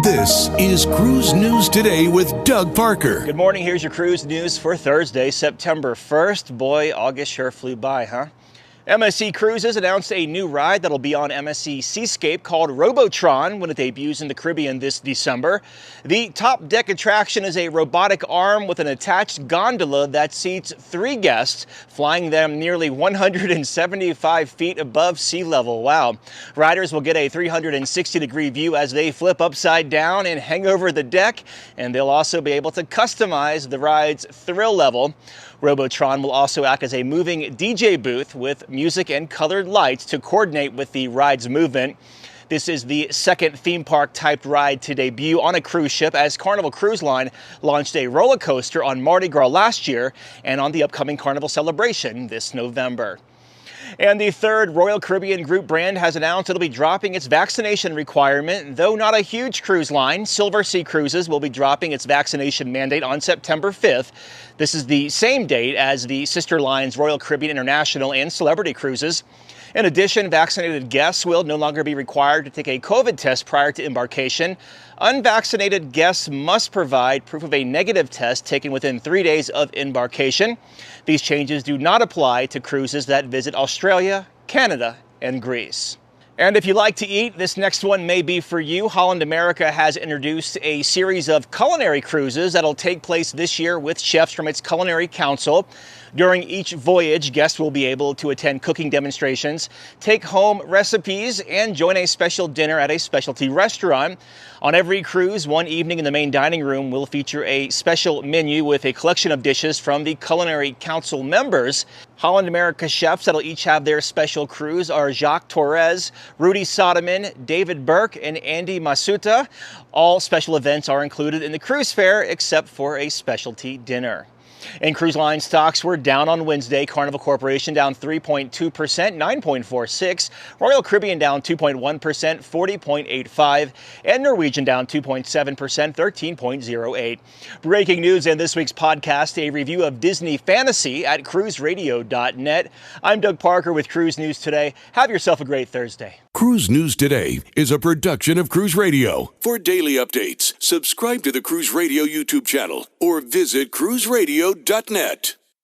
This is Cruise News Today with Doug Parker. Good morning. Here's your cruise news for Thursday, September 1st. Boy, August sure flew by, huh? MSC Cruises announced a new ride that'll be on MSC Seascape called Robotron when it debuts in the Caribbean this December. The top deck attraction is a robotic arm with an attached gondola that seats 3 guests, flying them nearly 175 feet above sea level. Wow. Riders will get a 360-degree view as they flip upside down and hang over the deck, and they'll also be able to customize the ride's thrill level. Robotron will also act as a moving DJ booth with music and colored lights to coordinate with the ride's movement. This is the second theme park type ride to debut on a cruise ship, as Carnival Cruise Line launched a roller coaster on Mardi Gras last year and on the upcoming Carnival celebration this November. And the third Royal Caribbean group brand has announced it'll be dropping its vaccination requirement. Though not a huge cruise line, Silversea Cruises will be dropping its vaccination mandate on September 5th. This is the same date as the sister lines Royal Caribbean International and Celebrity Cruises. In addition, vaccinated guests will no longer be required to take a COVID test prior to embarkation. Unvaccinated guests must provide proof of a negative test taken within 3 days of embarkation. These changes do not apply to cruises that visit Australia, Canada, and Greece. And if you like to eat, this next one may be for you. Holland America has introduced a series of culinary cruises that'll take place this year with chefs from its Culinary Council. During each voyage, guests will be able to attend cooking demonstrations, take home recipes, and join a special dinner at a specialty restaurant. On every cruise, one evening in the main dining room will feature a special menu with a collection of dishes from the Culinary Council members. Holland America chefs that'll each have their special cruise are Jacques Torres, Rudy Sodeman, David Burke, and Andy Masuta. All special events are included in the cruise fare except for a specialty dinner. And cruise line stocks were down on Wednesday. Carnival Corporation down 3.2%, 9.46. Royal Caribbean down 2.1%, 40.85. And Norwegian down 2.7%, 13.08. Breaking news in this week's podcast, a review of Disney Fantasy at cruiseradio.net. I'm Doug Parker with Cruise News Today. Have yourself a great Thursday. Cruise News Today is a production of Cruise Radio. For daily updates, subscribe to the Cruise Radio YouTube channel or visit cruiseradio.net.